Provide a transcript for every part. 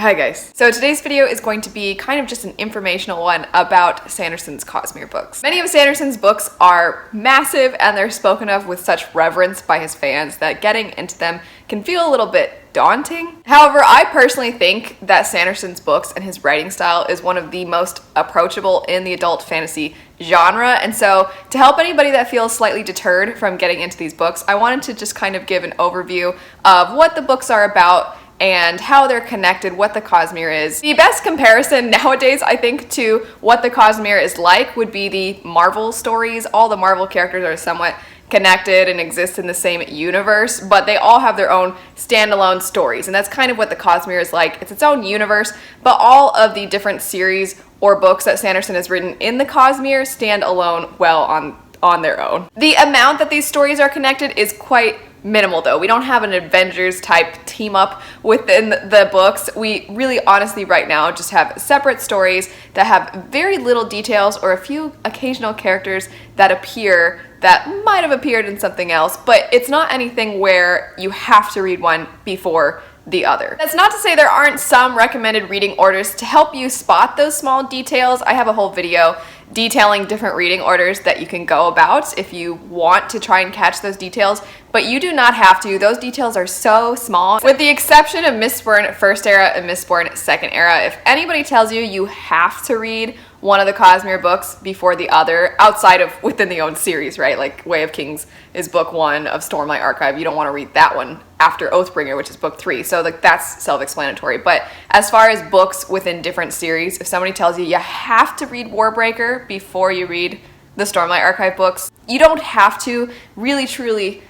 Hi guys. So today's video is going to be kind of just an informational one about Sanderson'S Cosmere books. Many of Sanderson's books are massive and they're spoken of with such reverence by his fans that getting into them can feel a little bit daunting. However, I personally think that Sanderson's books and his writing style is one of the most approachable in the adult fantasy genre, and so to help anybody that feels slightly deterred from getting into these books, I wanted to just kind of give an overview of what the books are about and how they're connected, what the Cosmere is. The best comparison nowadays, I think, to what the Cosmere is like would be the Marvel stories. All the Marvel characters are somewhat connected and exist in the same universe, but they all have their own standalone stories, and that's kind of what the Cosmere is like. It's its own universe, but all of the different series or books that Sanderson has written in the Cosmere stand alone well on their own. The amount that these stories are connected is quite minimal though. We don't have an Avengers type team up within the books. We really honestly right now just have separate stories that have very little details or a few occasional characters that appear that might have appeared in something else, but it's not anything where you have to read one before the other. That's not to say there aren't some recommended reading orders to help you spot those small details. I have a whole video detailing different reading orders that you can go about if you want to try and catch those details, but you do not have to. Those details are so small. With the exception of Mistborn First Era and Mistborn Second Era, if anybody tells you you have to read one of the Cosmere books before the other, outside of within the own series, right? Like Way of Kings is book 1 of Stormlight Archive. You don't want to read that one after Oathbringer, which is book 3. So like that's self-explanatory. But as far as books within different series, if somebody tells you you have to read Warbreaker before you read the Stormlight Archive books, you don't have to. Really, truly,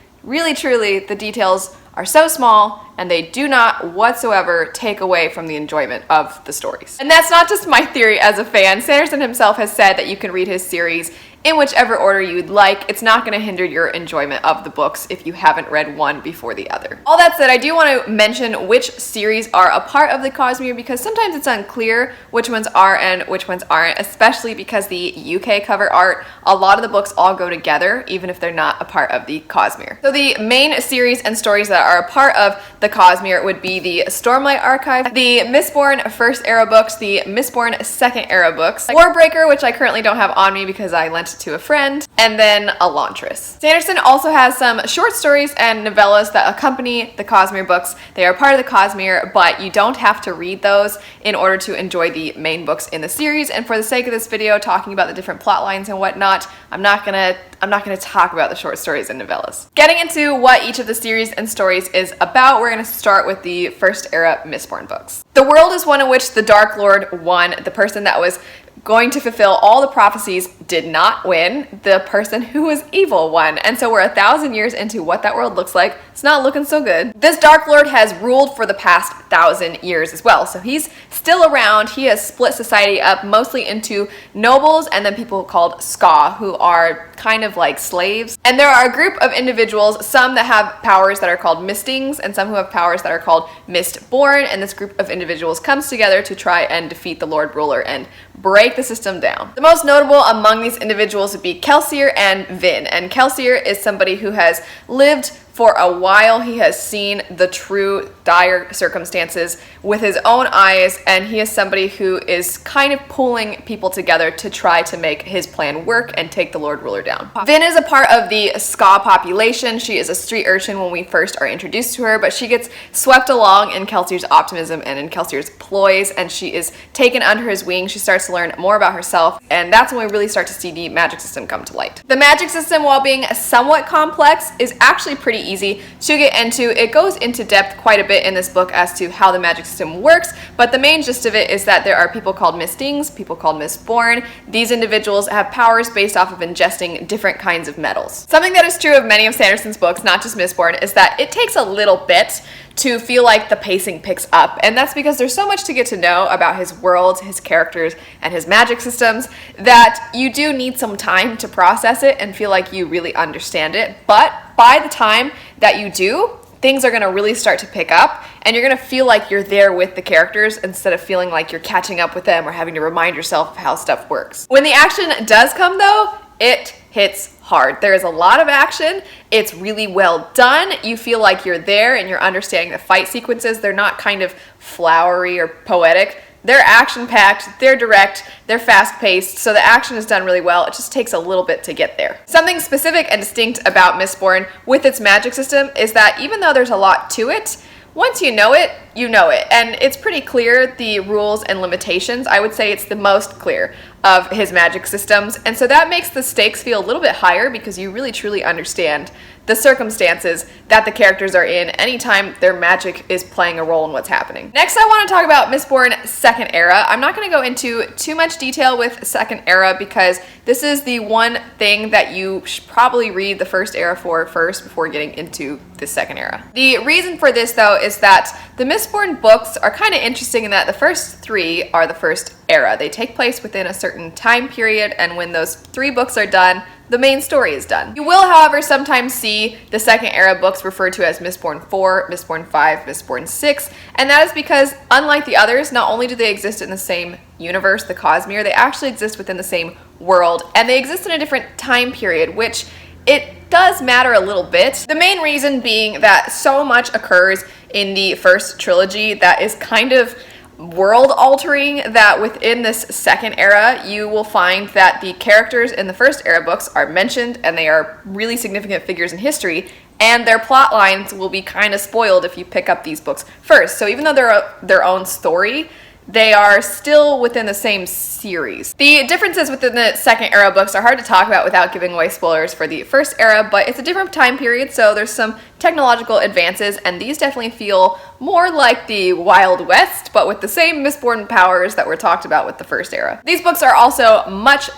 the details are so small and they do not whatsoever take away from the enjoyment of the stories. And that's not just my theory as a fan. Sanderson himself has said that you can read his series in whichever order you'd like. It's not going to hinder your enjoyment of the books if you haven't read one before the other. All that said, I do want to mention which series are a part of the Cosmere because sometimes it's unclear which ones are and which ones aren't, especially because the UK cover art, a lot of the books all go together even if they're not a part of the Cosmere. So the main series and stories that are a part of the Cosmere would be the Stormlight Archive, the Mistborn First Era books, the Mistborn Second Era books, Warbreaker, which I currently don't have on me because I lent it to a friend, and then Elantris. Sanderson also has some short stories and novellas that accompany the Cosmere books. They are part of the Cosmere, but you don't have to read those in order to enjoy the main books in the series. And for the sake of this video, talking about the different plot lines and whatnot, I'm not gonna talk about the short stories and novellas. Getting into what each of the series and stories is about, we're gonna start with the First Era Mistborn books. The world is one in which the Dark Lord won. The person that was going to fulfill all the prophecies did not win. The person who was evil won. And so we're 1,000 years into what that world looks like. It's not looking so good. This Dark Lord has ruled for the past 1,000 years as well. So he's still around. He has split society up mostly into nobles and then people called Ska, who are kind of like slaves. And there are a group of individuals, some that have powers that are called Mistings and some who have powers that are called Mistborn. And this group of individuals comes together to try and defeat the Lord Ruler and break the system down. The most notable among these individuals would be Kelsier and Vin. And Kelsier is somebody who has lived for a while. He has seen the true dire circumstances with his own eyes, and he is somebody who is kind of pulling people together to try to make his plan work and take the Lord Ruler down. Vin is a part of the Ska population. She is a street urchin when we first are introduced to her, but she gets swept along in Kelsier's optimism and in Kelsier's ploys, and she is taken under his wing. She starts to learn more about herself, and that's when we really start to see the magic system come to light. The magic system, while being somewhat complex, is actually pretty easy to get into. It goes into depth quite a bit in this book as to how the magic system works, but the main gist of it is that there are people called Mistings, people called Mistborn. These individuals have powers based off of ingesting different kinds of metals. Something that is true of many of Sanderson's books, not just Mistborn, is that it takes a little bit to feel like the pacing picks up, and that's because there's so much to get to know about his worlds, his characters, and his magic systems that you do need some time to process it and feel like you really understand it. But by the time that you do, things are going to really start to pick up, and you're going to feel like you're there with the characters instead of feeling like you're catching up with them or having to remind yourself of how stuff works. When the action does come though, it hits hard. There is a lot of action. It's really well done. You feel like you're there and you're understanding the fight sequences. They're not kind of flowery or poetic. They're action-packed, they're direct, they're fast-paced, so the action is done really well. It just takes a little bit to get there. Something specific and distinct about Mistborn with its magic system is that even though there's a lot to it, once you know it, you know it. And it's pretty clear, the rules and limitations. I would say it's the most clear of his magic systems. And so that makes the stakes feel a little bit higher because you really truly understand the circumstances that the characters are in anytime their magic is playing a role in what's happening. Next, I want to talk about Mistborn Second Era. I'm not going to go into too much detail with Second Era because this is the one thing that you should probably read the First Era for first before getting into the Second Era. The reason for this, though, is that the Mistborn books are kind of interesting in that the first three are the First Era. They take place within a certain time period, and when those 3 books are done, the main story is done. You will, however, sometimes see the Second Era books referred to as Mistborn 4, Mistborn 5, Mistborn 6, and that is because, unlike the others, not only do they exist in the same universe, the Cosmere, they actually exist within the same world, and they exist in a different time period, which it does matter a little bit. The main reason being that so much occurs in the first trilogy that is kind of world altering that within this Second Era you will find that the characters in the First Era books are mentioned and they are really significant figures in history, and their plot lines will be kind of spoiled if you pick up these books first. So even though they're their own story, they are still within the same series. The differences within the Second Era books are hard to talk about without giving away spoilers for the First Era, but it's a different time period, so there's some technological advances, and these definitely feel more like the Wild West, but with the same Mistborn powers that were talked about with the First Era. These books are also much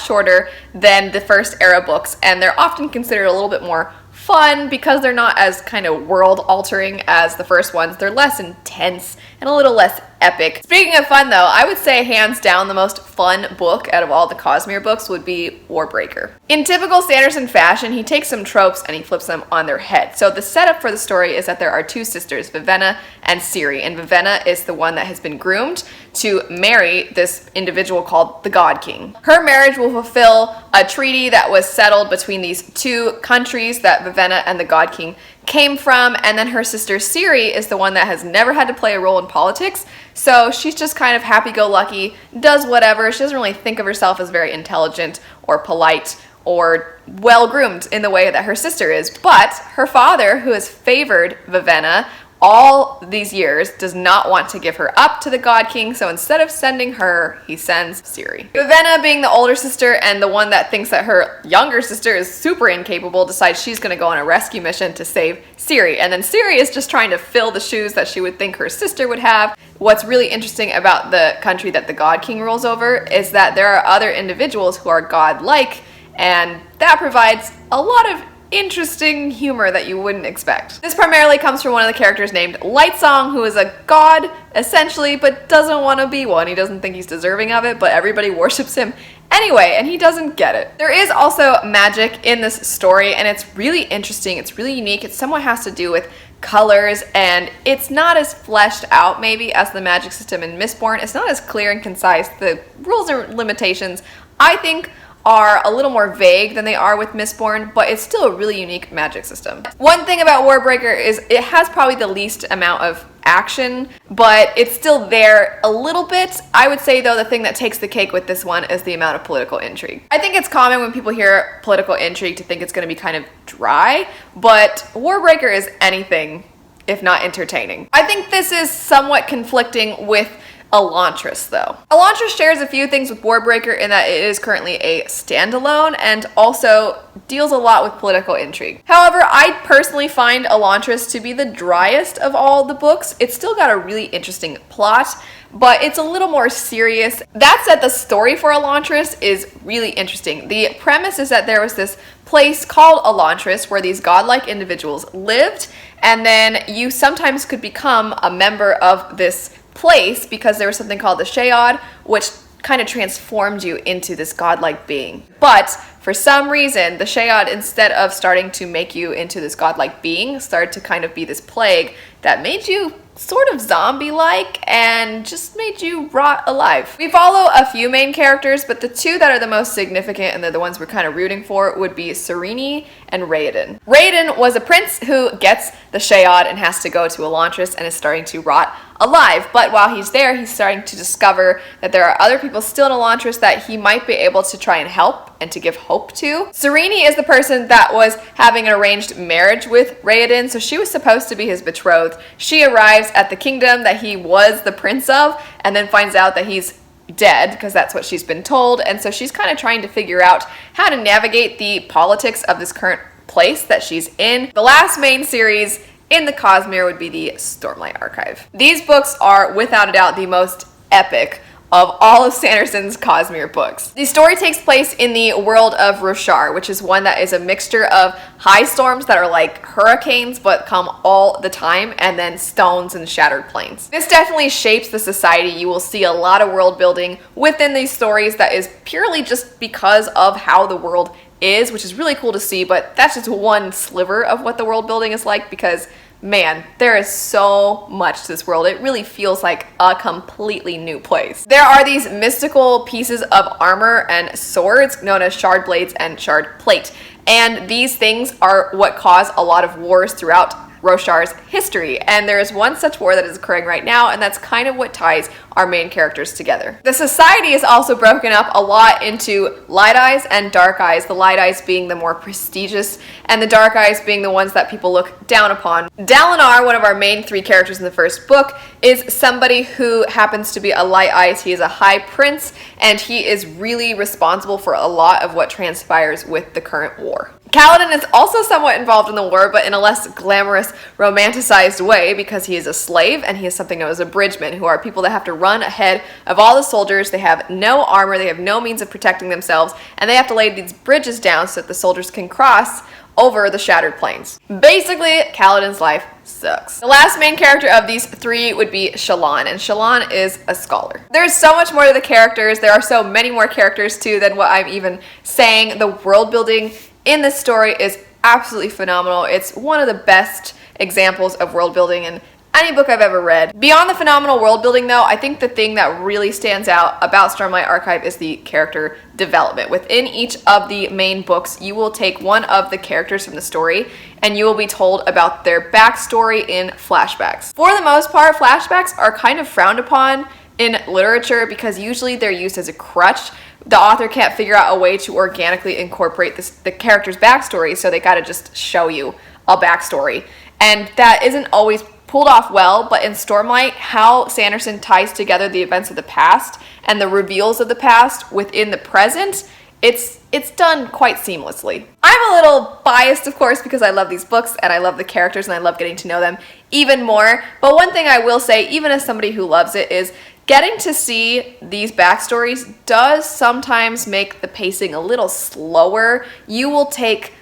shorter than the First Era books, and they're often considered a little bit more fun because they're not as kind of world altering as the first ones. They're less intense and a little less epic. Speaking of fun, though, I would say hands down the most fun book out of all the Cosmere books would be Warbreaker. In typical Sanderson fashion, he takes some tropes and he flips them on their head. So the setup for the story is that there are 2 sisters, Vivenna and Ciri, and Vivenna is the one that has been groomed to marry this individual called the God King. Her marriage will fulfill a treaty that was settled between these 2 countries that Vivenna and the God King came from, and then her sister Ciri is the one that has never had to play a role in politics, so she's just kind of happy-go-lucky, does whatever. She doesn't really think of herself as very intelligent or polite or well-groomed in the way that her sister is, but her father, who has favored Vivenna all these years, does not want to give her up to the God King, so instead of sending her, he sends Ciri. Vivenna, being the older sister and the one that thinks that her younger sister is super incapable, decides she's going to go on a rescue mission to save Ciri, and then Ciri is just trying to fill the shoes that she would think her sister would have. What's really interesting about the country that the God King rules over is that there are other individuals who are god-like, and that provides a lot of interesting humor that you wouldn't expect. This primarily comes from one of the characters named Lightsong, who is a god, essentially, but doesn't want to be one. He doesn't think he's deserving of it, but everybody worships him anyway, and he doesn't get it. There is also magic in this story, and it's really interesting. It's really unique. It somewhat has to do with colors, and it's not as fleshed out maybe as the magic system in Mistborn. It's not as clear and concise. The rules and limitations, I think, are a little more vague than they are with Mistborn, but it's still a really unique magic system. One thing about Warbreaker is it has probably the least amount of action, but it's still there a little bit. I would say, though, the thing that takes the cake with this one is the amount of political intrigue. I think it's common when people hear political intrigue to think it's going to be kind of dry, but Warbreaker is anything if not entertaining. I think this is somewhat conflicting with Elantris, though. Elantris shares a few things with Warbreaker in that it is currently a standalone and also deals a lot with political intrigue. However, I personally find Elantris to be the driest of all the books. It's still got a really interesting plot, but it's a little more serious. That said, the story for Elantris is really interesting. The premise is that there was this place called Elantris where these godlike individuals lived, and then you sometimes could become a member of this place because there was something called the Sheod, which kind of transformed you into this godlike being. But for some reason, the Sheod, instead of starting to make you into this godlike being, started to kind of be this plague that made you sort of zombie-like and just made you rot alive. We follow a few main characters, but the two that are the most significant and they're the ones we're kind of rooting for would be Serene and Raoden. Raoden was a prince who gets the Shayad and has to go to Elantris and is starting to rot alive, but while he's there, he's starting to discover that there are other people still in Elantris that he might be able to try and help and to give hope to. Serene is the person that was having an arranged marriage with Raoden, so she was supposed to be his betrothed. She arrives at the kingdom that he was the prince of and then finds out that he's dead, because that's what she's been told, and so she's kind of trying to figure out how to navigate the politics of this current place that she's in. The last main series in the Cosmere would be the Stormlight Archive. These books are, without a doubt, the most epic of all of Sanderson's Cosmere books. The story takes place in the world of Roshar, which is one that is a mixture of high storms that are like hurricanes but come all the time, and then stones and shattered plains. This definitely shapes the society. You will see a lot of world building within these stories that is purely just because of how the world is, which is really cool to see, but that's just one sliver of what the world building is like, because man, there is so much to this world. It really feels like a completely new place. There are these mystical pieces of armor and swords known as shard blades and shard plate, and these things are what cause a lot of wars throughout Roshar's history, and there is one such war that is occurring right now, and that's kind of what ties our main characters together. The society is also broken up a lot into light eyes and dark eyes, the light eyes being the more prestigious and the dark eyes being the ones that people look down upon. Dalinar, one of our main three characters in the first book, is somebody who happens to be a light eyes. He is a high prince, and he is really responsible for a lot of what transpires with the current war. Kaladin is also somewhat involved in the war, but in a less glamorous, romanticized way, because he is a slave and he is something known as a bridgeman, who are people that have to run ahead of all the soldiers. They have no armor, they have no means of protecting themselves, and they have to lay these bridges down so that the soldiers can cross over the shattered plains. Basically, Kaladin's life sucks. The last main character of these three would be Shallan, and Shallan is a scholar. There's so much more to the characters. There are so many more characters too than what I'm even saying. The world building in this story is absolutely phenomenal. It's one of the best examples of world building in any book I've ever read. Beyond the phenomenal world building though, I think the thing that really stands out about Stormlight Archive is the character development. Within each of the main books, you will take one of the characters from the story and you will be told about their backstory in flashbacks. For the most part, flashbacks are kind of frowned upon in literature because usually they're used as a crutch. The author can't figure out a way to organically incorporate the character's backstory, so they gotta just show you a backstory. And that isn't always pulled off well, but in Stormlight, how Sanderson ties together the events of the past and the reveals of the past within the present, it's done quite seamlessly. I'm a little biased, of course, because I love these books and I love the characters and I love getting to know them even more. But one thing I will say, even as somebody who loves it, is getting to see these backstories does sometimes make the pacing a little slower. You will take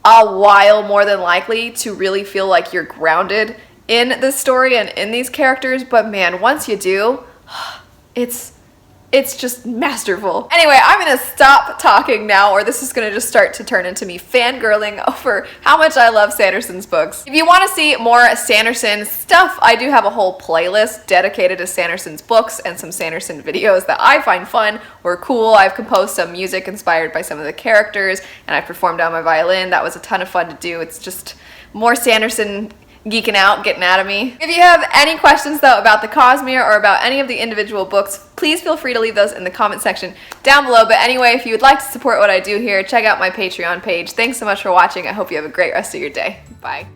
a while, more than likely, to really feel like you're grounded in this story and in these characters, but man, once you do, it's just masterful. Anyway, I'm gonna stop talking now, or this is gonna just start to turn into me fangirling over how much I love Sanderson's books. If you want to see more Sanderson stuff, I do have a whole playlist dedicated to Sanderson's books and some Sanderson videos that I find fun or cool. I've composed some music inspired by some of the characters, and I've performed on my violin. That was a ton of fun to do. It's just more Sanderson geeking out, getting out of me. If you have any questions though about the Cosmere or about any of the individual books, please feel free to leave those in the comment section down below. But anyway, if you would like to support what I do here, check out my Patreon page. Thanks so much for watching. I hope you have a great rest of your day. Bye.